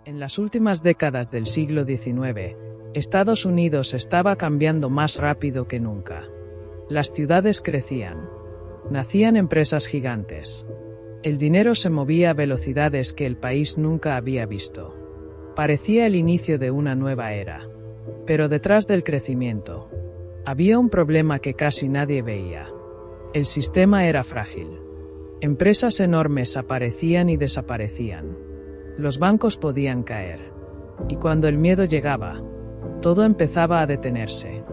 En las últimas décadas del siglo XIX, Estados Unidos estaba cambiando más rápido que nunca. Las ciudades crecían. Nacían empresas gigantes. El dinero se movía a velocidades que el país nunca había visto. Parecía el inicio de una nueva era. Pero detrás del crecimiento, había un problema que casi nadie veía. El sistema era frágil. Empresas enormes aparecían y desaparecían. Los bancos podían caer. Y cuando el miedo llegaba, todo empezaba a detenerse.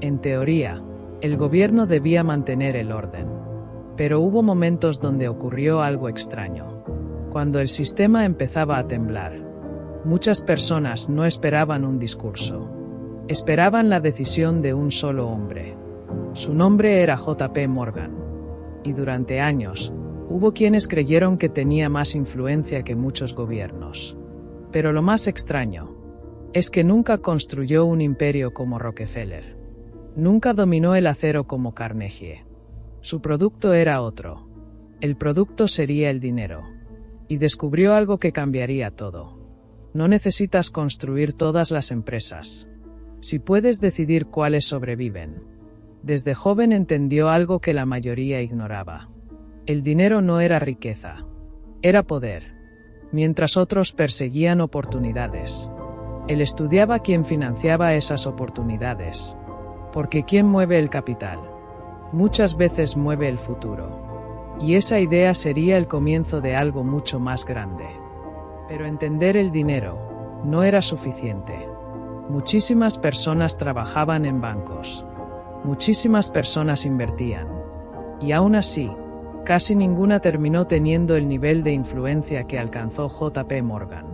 En teoría, el gobierno debía mantener el orden. Pero hubo momentos donde ocurrió algo extraño. Cuando el sistema empezaba a temblar, muchas personas no esperaban un discurso. Esperaban la decisión de un solo hombre. Su nombre era J.P. Morgan. Y durante años, hubo quienes creyeron que tenía más influencia que muchos gobiernos. Pero lo más extraño es que nunca construyó un imperio como Rockefeller. Nunca dominó el acero como Carnegie. Su producto era otro. El producto sería el dinero. Y descubrió algo que cambiaría todo. No necesitas construir todas las empresas. Si puedes decidir cuáles sobreviven. Desde joven entendió algo que la mayoría ignoraba. El dinero no era riqueza. Era poder. Mientras otros perseguían oportunidades. Él estudiaba quién financiaba esas oportunidades. Porque quien mueve el capital, muchas veces mueve el futuro. Y esa idea sería el comienzo de algo mucho más grande. Pero entender el dinero no era suficiente. Muchísimas personas trabajaban en bancos. Muchísimas personas invertían. Y aún así, casi ninguna terminó teniendo el nivel de influencia que alcanzó J.P. Morgan.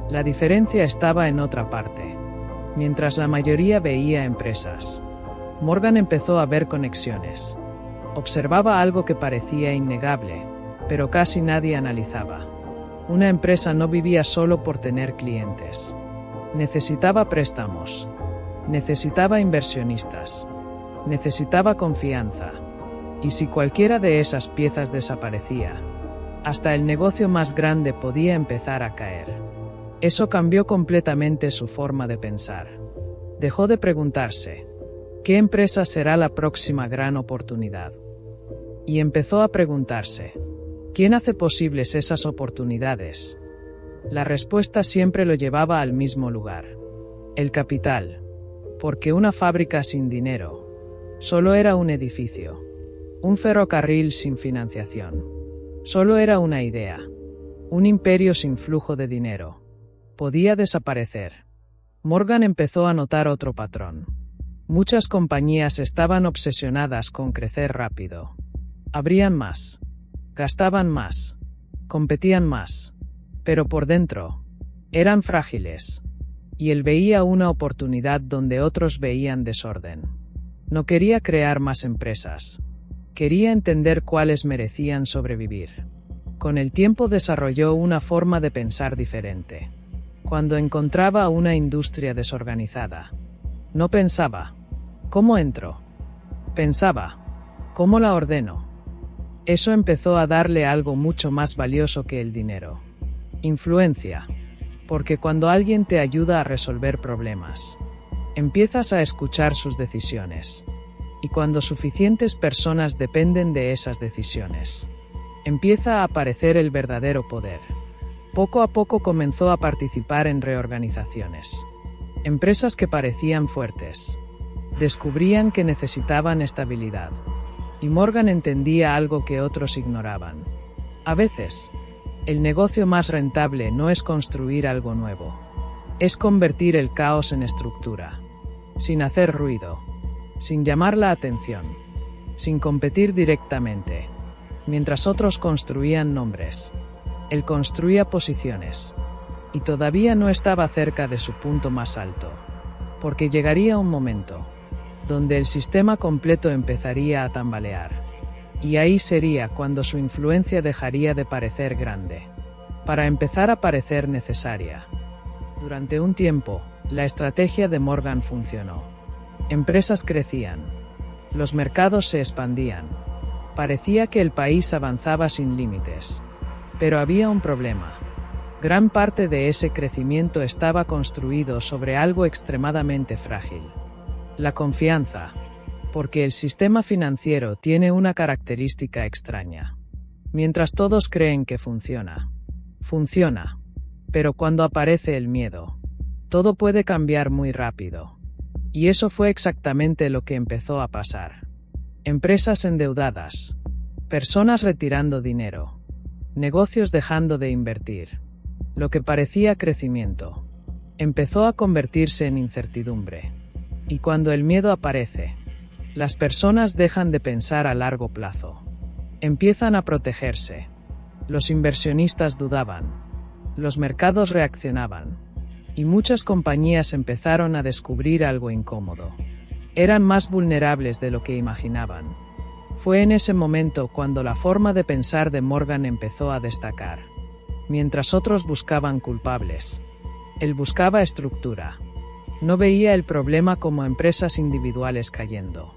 La diferencia estaba en otra parte. Mientras la mayoría veía empresas, Morgan empezó a ver conexiones. Observaba algo que parecía innegable, pero casi nadie analizaba. Una empresa no vivía solo por tener clientes. Necesitaba préstamos. Necesitaba inversionistas. Necesitaba confianza. Y si cualquiera de esas piezas desaparecía, hasta el negocio más grande podía empezar a caer. Eso cambió completamente su forma de pensar. Dejó de preguntarse, ¿qué empresa será la próxima gran oportunidad? Y empezó a preguntarse, ¿quién hace posibles esas oportunidades? La respuesta siempre lo llevaba al mismo lugar. El capital. Porque una fábrica sin dinero solo era un edificio. Un ferrocarril sin financiación solo era una idea. Un imperio sin flujo de dinero podía desaparecer. Morgan empezó a notar otro patrón. Muchas compañías estaban obsesionadas con crecer rápido. Abrían más. Gastaban más. Competían más. Pero por dentro, eran frágiles. Y él veía una oportunidad donde otros veían desorden. No quería crear más empresas. Quería entender cuáles merecían sobrevivir. Con el tiempo desarrolló una forma de pensar diferente. Cuando encontraba una industria desorganizada, no pensaba, ¿cómo entro? Pensaba, ¿cómo la ordeno? Eso empezó a darle algo mucho más valioso que el dinero. Influencia. Porque cuando alguien te ayuda a resolver problemas, empiezas a escuchar sus decisiones. Y cuando suficientes personas dependen de esas decisiones, empieza a aparecer el verdadero poder. Poco a poco comenzó a participar en reorganizaciones. Empresas que parecían fuertes. Descubrían que necesitaban estabilidad. Y Morgan entendía algo que otros ignoraban. A veces, el negocio más rentable no es construir algo nuevo. Es convertir el caos en estructura. Sin hacer ruido. Sin llamar la atención. Sin competir directamente. Mientras otros construían nombres, él construía posiciones. Y todavía no estaba cerca de su punto más alto. Porque llegaría un momento donde el sistema completo empezaría a tambalear. Y ahí sería cuando su influencia dejaría de parecer grande, para empezar a parecer necesaria. Durante un tiempo, la estrategia de Morgan funcionó. Empresas crecían. Los mercados se expandían. Parecía que el país avanzaba sin límites. Pero había un problema. Gran parte de ese crecimiento estaba construido sobre algo extremadamente frágil: la confianza, porque el sistema financiero tiene una característica extraña. Mientras todos creen que funciona, funciona. Pero cuando aparece el miedo, todo puede cambiar muy rápido. Y eso fue exactamente lo que empezó a pasar. Empresas endeudadas, personas retirando dinero, negocios dejando de invertir. Lo que parecía crecimiento empezó a convertirse en incertidumbre. Y cuando el miedo aparece, las personas dejan de pensar a largo plazo. Empiezan a protegerse. Los inversionistas dudaban. Los mercados reaccionaban. Y muchas compañías empezaron a descubrir algo incómodo. Eran más vulnerables de lo que imaginaban. Fue en ese momento cuando la forma de pensar de Morgan empezó a destacar. Mientras otros buscaban culpables, él buscaba estructura. No veía el problema como empresas individuales cayendo.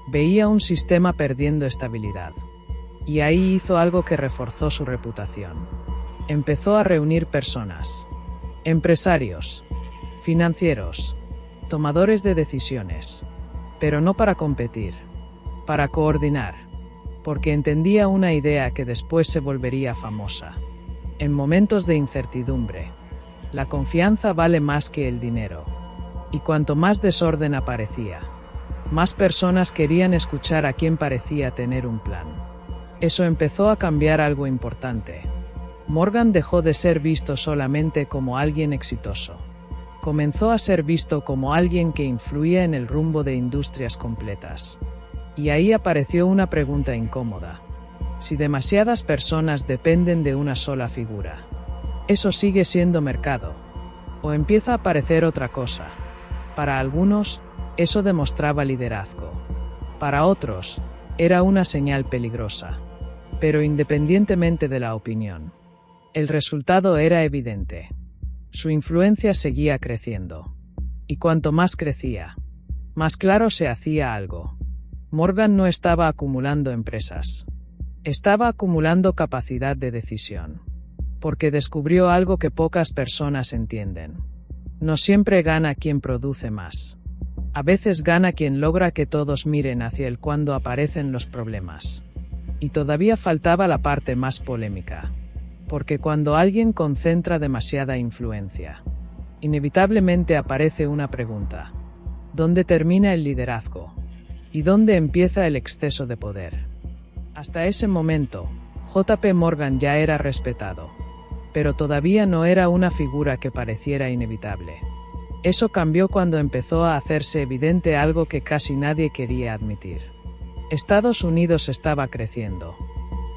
Veía un sistema perdiendo estabilidad. Y ahí hizo algo que reforzó su reputación. Empezó a reunir personas, empresarios, financieros, tomadores de decisiones, pero no para competir, para coordinar, porque entendía una idea que después se volvería famosa. En momentos de incertidumbre, la confianza vale más que el dinero. Y cuanto más desorden aparecía, más personas querían escuchar a quien parecía tener un plan. Eso empezó a cambiar algo importante. Morgan dejó de ser visto solamente como alguien exitoso. Comenzó a ser visto como alguien que influía en el rumbo de industrias completas. Y ahí apareció una pregunta incómoda. Si demasiadas personas dependen de una sola figura, ¿eso sigue siendo mercado? ¿O empieza a aparecer otra cosa? Para algunos, eso demostraba liderazgo. Para otros, era una señal peligrosa. Pero independientemente de la opinión, el resultado era evidente. Su influencia seguía creciendo. Y cuanto más crecía, más claro se hacía algo. Morgan no estaba acumulando empresas. Estaba acumulando capacidad de decisión. Porque descubrió algo que pocas personas entienden. No siempre gana quien produce más. A veces gana quien logra que todos miren hacia él cuando aparecen los problemas. Y todavía faltaba la parte más polémica. Porque cuando alguien concentra demasiada influencia, inevitablemente aparece una pregunta. ¿Dónde termina el liderazgo? ¿Y dónde empieza el exceso de poder? Hasta ese momento, J.P. Morgan ya era respetado. Pero todavía no era una figura que pareciera inevitable. Eso cambió cuando empezó a hacerse evidente algo que casi nadie quería admitir. Estados Unidos estaba creciendo.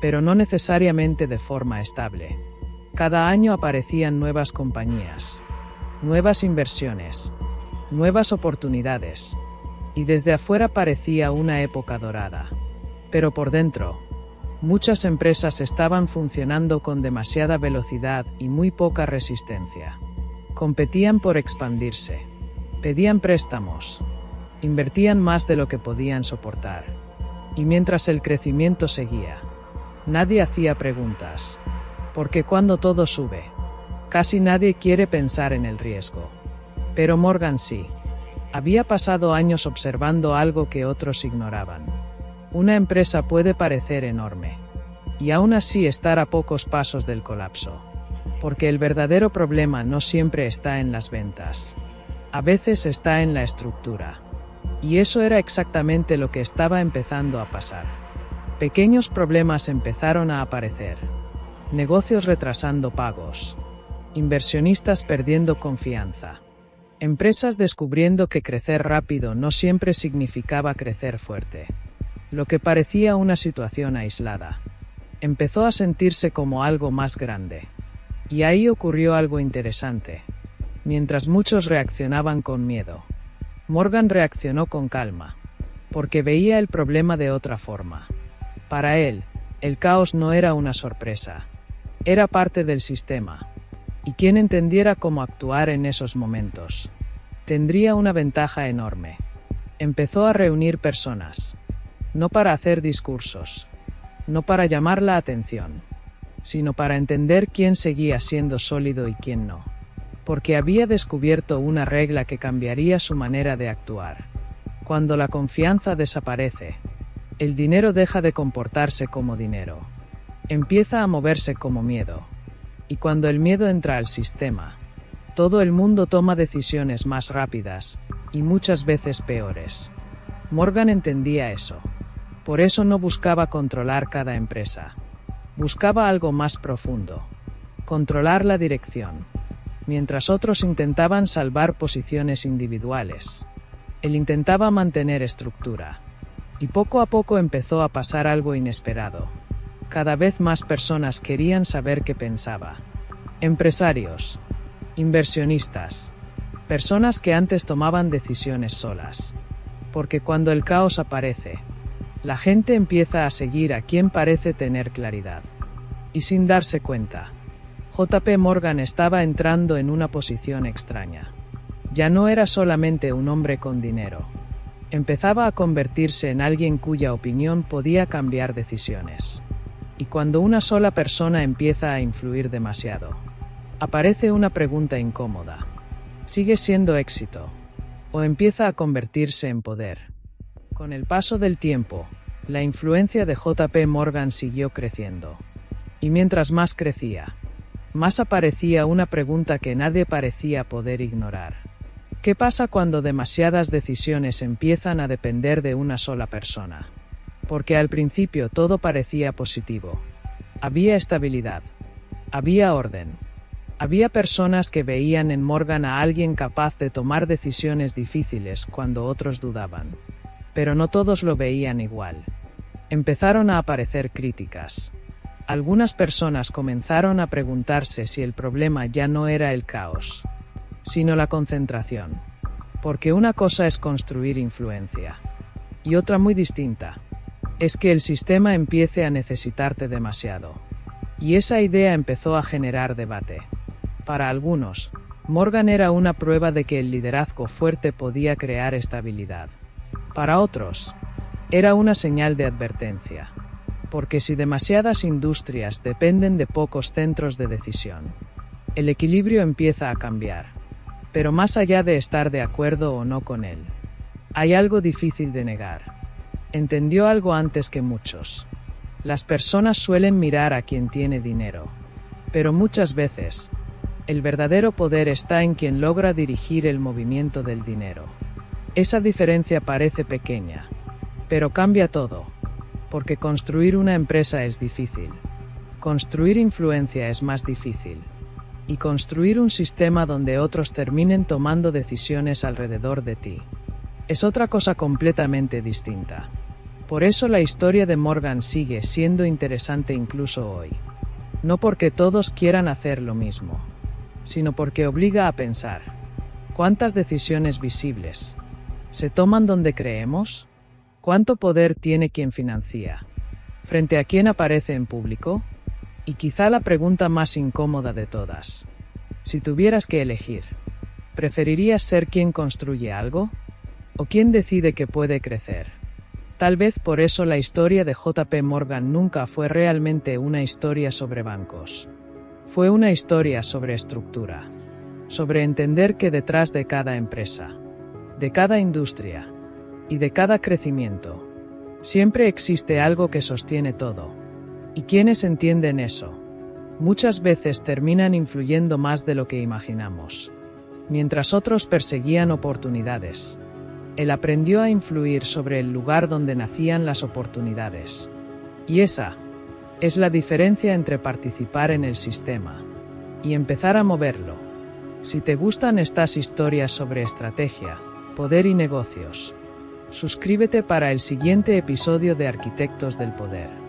Pero no necesariamente de forma estable. Cada año aparecían nuevas compañías, nuevas inversiones, nuevas oportunidades, y desde afuera parecía una época dorada. Pero por dentro, muchas empresas estaban funcionando con demasiada velocidad y muy poca resistencia. Competían por expandirse, pedían préstamos, invertían más de lo que podían soportar. Y mientras el crecimiento seguía, nadie hacía preguntas, porque cuando todo sube, casi nadie quiere pensar en el riesgo. Pero Morgan sí. Había pasado años observando algo que otros ignoraban. Una empresa puede parecer enorme, y aún así estar a pocos pasos del colapso. Porque el verdadero problema no siempre está en las ventas. A veces está en la estructura. Y eso era exactamente lo que estaba empezando a pasar. Pequeños problemas empezaron a aparecer. Negocios retrasando pagos. Inversionistas perdiendo confianza. Empresas descubriendo que crecer rápido no siempre significaba crecer fuerte. Lo que parecía una situación aislada empezó a sentirse como algo más grande. Y ahí ocurrió algo interesante. Mientras muchos reaccionaban con miedo, Morgan reaccionó con calma, porque veía el problema de otra forma. Para él, el caos no era una sorpresa. Era parte del sistema. Y quien entendiera cómo actuar en esos momentos, tendría una ventaja enorme. Empezó a reunir personas. No para hacer discursos. No para llamar la atención. sino para entender quién seguía siendo sólido y quién no. Porque había descubierto una regla que cambiaría su manera de actuar. Cuando la confianza desaparece, el dinero deja de comportarse como dinero. Empieza a moverse como miedo. Y cuando el miedo entra al sistema, todo el mundo toma decisiones más rápidas, y muchas veces peores. Morgan entendía eso. Por eso no buscaba controlar cada empresa. Buscaba algo más profundo. Controlar la dirección. Mientras otros intentaban salvar posiciones individuales, él intentaba mantener estructura. Y poco a poco empezó a pasar algo inesperado. Cada vez más personas querían saber qué pensaba. Empresarios, inversionistas, personas que antes tomaban decisiones solas. Porque cuando el caos aparece, la gente empieza a seguir a quien parece tener claridad. Y sin darse cuenta, JP Morgan estaba entrando en una posición extraña. Ya no era solamente un hombre con dinero. Empezaba a convertirse en alguien cuya opinión podía cambiar decisiones. Y cuando una sola persona empieza a influir demasiado, aparece una pregunta incómoda. ¿Sigue siendo éxito? ¿O empieza a convertirse en poder? Con el paso del tiempo, la influencia de JP Morgan siguió creciendo. Y mientras más crecía, más aparecía una pregunta que nadie parecía poder ignorar. ¿Qué pasa cuando demasiadas decisiones empiezan a depender de una sola persona? Porque al principio todo parecía positivo. Había estabilidad. Había orden. Había personas que veían en Morgan a alguien capaz de tomar decisiones difíciles cuando otros dudaban. Pero no todos lo veían igual. Empezaron a aparecer críticas. Algunas personas comenzaron a preguntarse si el problema ya no era el caos, sino la concentración. Porque una cosa es construir influencia, y otra muy distinta, es que el sistema empiece a necesitarte demasiado. Y esa idea empezó a generar debate. Para algunos, Morgan era una prueba de que el liderazgo fuerte podía crear estabilidad. Para otros, era una señal de advertencia. Porque si demasiadas industrias dependen de pocos centros de decisión, el equilibrio empieza a cambiar. Pero más allá de estar de acuerdo o no con él, hay algo difícil de negar. Entendió algo antes que muchos. Las personas suelen mirar a quien tiene dinero. Pero muchas veces, el verdadero poder está en quien logra dirigir el movimiento del dinero. Esa diferencia parece pequeña, pero cambia todo. Porque construir una empresa es difícil. Construir influencia es más difícil. Y construir un sistema donde otros terminen tomando decisiones alrededor de ti es otra cosa completamente distinta. Por eso la historia de Morgan sigue siendo interesante incluso hoy. No porque todos quieran hacer lo mismo, sino porque obliga a pensar. ¿Cuántas decisiones visibles se toman donde creemos? ¿Cuánto poder tiene quien financia? ¿Frente a quién aparece en público? Y quizá la pregunta más incómoda de todas. Si tuvieras que elegir, ¿preferirías ser quien construye algo? ¿O quien decide que puede crecer? Tal vez por eso la historia de JP Morgan nunca fue realmente una historia sobre bancos. Fue una historia sobre estructura. Sobre entender que detrás de cada empresa, de cada industria, y de cada crecimiento, siempre existe algo que sostiene todo. Y quienes entienden eso, muchas veces terminan influyendo más de lo que imaginamos. Mientras otros perseguían oportunidades, él aprendió a influir sobre el lugar donde nacían las oportunidades. Y esa es la diferencia entre participar en el sistema y empezar a moverlo. Si te gustan estas historias sobre estrategia, poder y negocios, suscríbete para el siguiente episodio de Arquitectos del Poder.